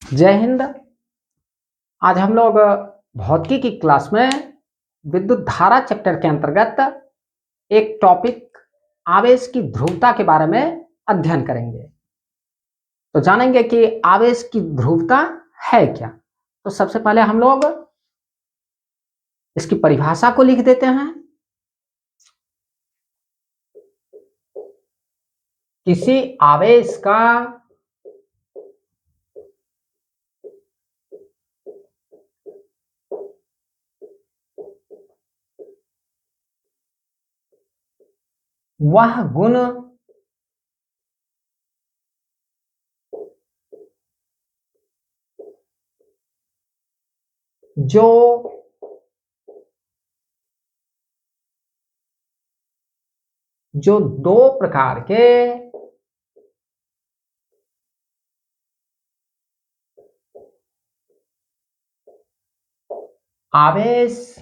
जय हिंद। आज हम लोग भौतिकी की क्लास में विद्युत धारा चैप्टर के अंतर्गत एक टॉपिक आवेश की ध्रुवता के बारे में अध्ययन करेंगे। तो जानेंगे कि आवेश की ध्रुवता है क्या। तो सबसे पहले हम लोग इसकी परिभाषा को लिख देते हैं। किसी आवेश का वह गुण जो दो प्रकार के आवेश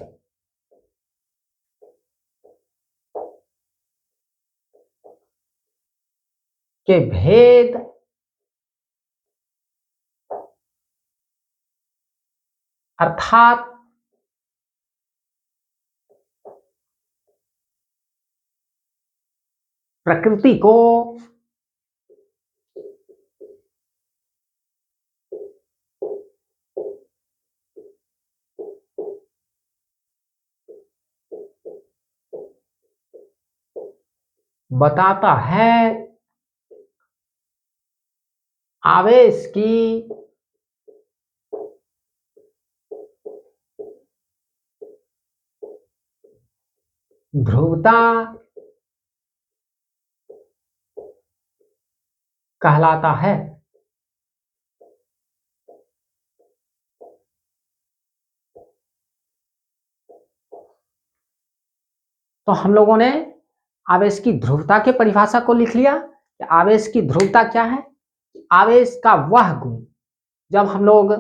के भेद अर्थात प्रकृति को बताता है, आवेश की ध्रुवता कहलाता है। तो हम लोगों ने आवेश की ध्रुवता के परिभाषा को लिख लिया कि आवेश की ध्रुवता क्या है। आवेश का वह गुण, जब हम लोग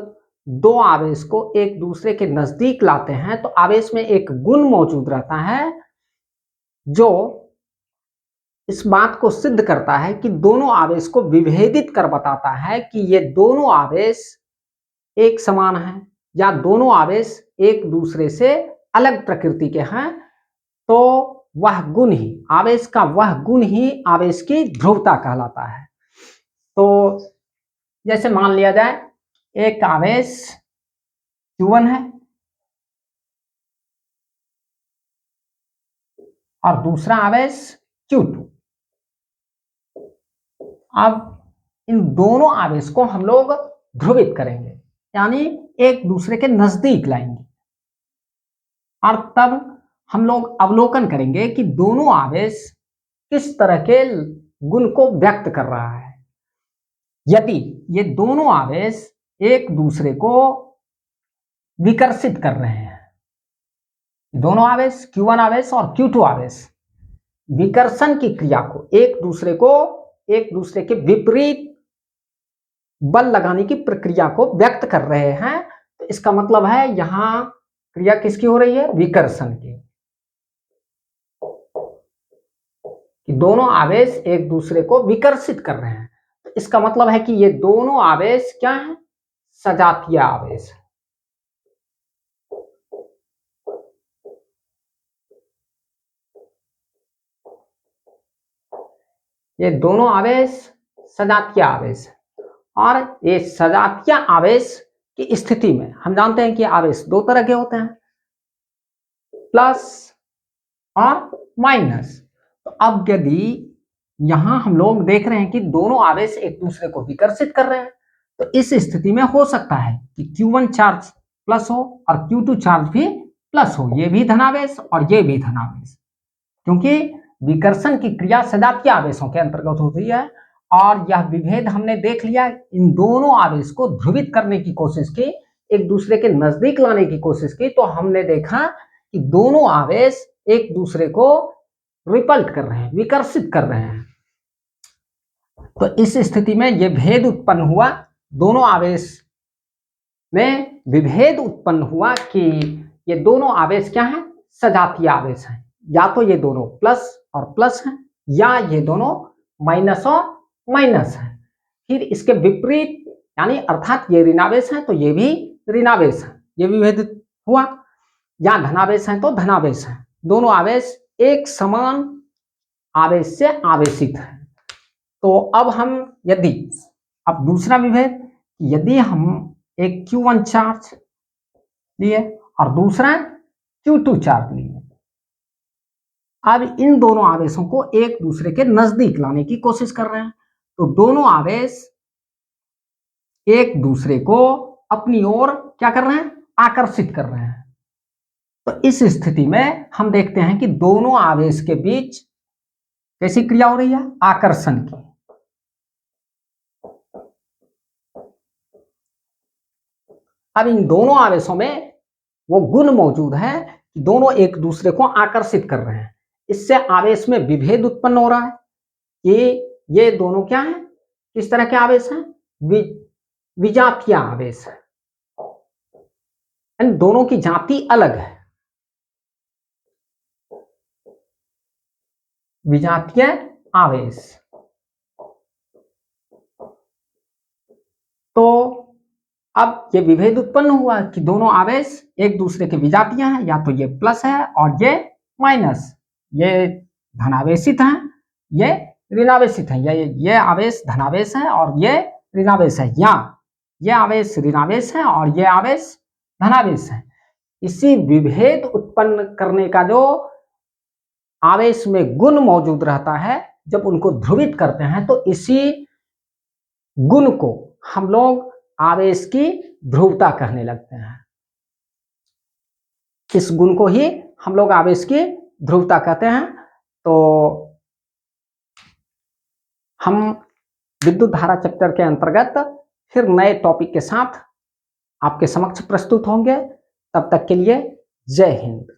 दो आवेश को एक दूसरे के नजदीक लाते हैं तो आवेश में एक गुण मौजूद रहता है जो इस बात को सिद्ध करता है कि दोनों आवेश को विभेदित कर बताता है कि ये दोनों आवेश एक समान हैं या दोनों आवेश एक दूसरे से अलग प्रकृति के हैं। तो वह गुण ही, आवेश का वह गुण ही आवेश की ध्रुवता कहलाता है। तो जैसे मान लिया जाए एक आवेश Q1 है और दूसरा आवेश Q2। अब इन दोनों आवेश को हम लोग ध्रुवित करेंगे, यानी एक दूसरे के नजदीक लाएंगे और तब हम लोग अवलोकन करेंगे कि दोनों आवेश किस तरह के गुण को व्यक्त कर रहा है। यदि ये दोनों आवेश एक दूसरे को विकर्षित कर रहे हैं, दोनों आवेश Q1 आवेश और Q2 आवेश विकर्षण की क्रिया को एक दूसरे के विपरीत बल लगाने की प्रक्रिया को व्यक्त कर रहे हैं, तो इसका मतलब है यहां क्रिया किसकी हो रही है? विकर्षण की। कि दोनों आवेश एक दूसरे को विकर्षित कर रहे हैं, तो इसका मतलब है कि ये दोनों आवेश क्या है? सजातीय आवेश। ये दोनों आवेश सजातीय आवेश, और ये सजातीय आवेश की स्थिति में हम जानते हैं कि आवेश दो तरह के होते हैं, प्लस और माइनस। तो अब यदि यहां हम लोग देख रहे हैं कि दोनों आवेश एक दूसरे को विकर्षित कर रहे हैं, तो इस स्थिति में हो सकता है कि Q1 चार्ज प्लस हो और Q2 चार्ज भी प्लस हो, ये भी धनावेश और ये भी धनावेश, क्योंकि विकर्षण की क्रिया सजातीय आवेशों के अंतर्गत होती है। और यह विभेद हमने देख लिया, इन दोनों आवेश को ध्रुवित करने की कोशिश की, एक दूसरे के नजदीक लाने की कोशिश की, तो हमने देखा कि दोनों आवेश एक दूसरे को रिपल्ट कर रहे हैं, विकर्षित कर रहे हैं। तो इस स्थिति में यह भेद उत्पन्न हुआ, दोनों आवेश में विभेद उत्पन्न हुआ कि ये दोनों आवेश क्या हैं? सजातीय आवेश हैं। या तो ये दोनों प्लस और प्लस हैं, या ये दोनों माइनस और माइनस हैं। फिर इसके विपरीत यानी अर्थात ये ऋणावेश है तो ये भी ऋणावेश है, ये विभेदित हुआ। या धनावेश है तो धनावेश है, दोनों आवेश एक समान आवेश से आवेशित है। तो अब हम यदि अब दूसरा विभेद, यदि हम एक Q1 चार्ज लिए और दूसरा Q2 चार्ज लिए, अब इन दोनों आवेशों को एक दूसरे के नजदीक लाने की कोशिश कर रहे हैं, तो दोनों आवेश एक दूसरे को अपनी ओर क्या कर रहे हैं, आकर्षित कर रहे हैं। तो इस स्थिति में हम देखते हैं कि दोनों आवेश के बीच कैसी क्रिया हो रही है, आकर्षण की। अब इन दोनों आवेशों में वो गुण मौजूद है कि दोनों एक दूसरे को आकर्षित कर रहे हैं, इससे आवेश में विभेद उत्पन्न हो रहा है कि ये दोनों क्या है, किस तरह के आवेश हैं, विजातीय आवेश है, इन दोनों की जाति अलग है, विजातीय आवेश। तो अब ये विभेद उत्पन्न हुआ कि दोनों आवेश एक दूसरे के विजातीय हैं, या तो ये प्लस है और ये माइनस, ये धनावेशित हैं, ये ऋणावेशित हैं, ये आवेश धनावेश है और ये ऋणावेश है, या ये आवेश ऋणावेश है और ये आवेश धनावेश है। इसी विभेद उत्पन्न करने का जो आवेश में गुण मौजूद रहता है, जब उनको ध्रुवित करते हैं तो इसी गुण को हम लोग आवेश की ध्रुवता कहने लगते हैं। इस गुण को ही हम लोग आवेश की ध्रुवता कहते हैं। तो हम विद्युत धारा चैप्टर के अंतर्गत फिर नए टॉपिक के साथ आपके समक्ष प्रस्तुत होंगे। तब तक के लिए जय हिंद।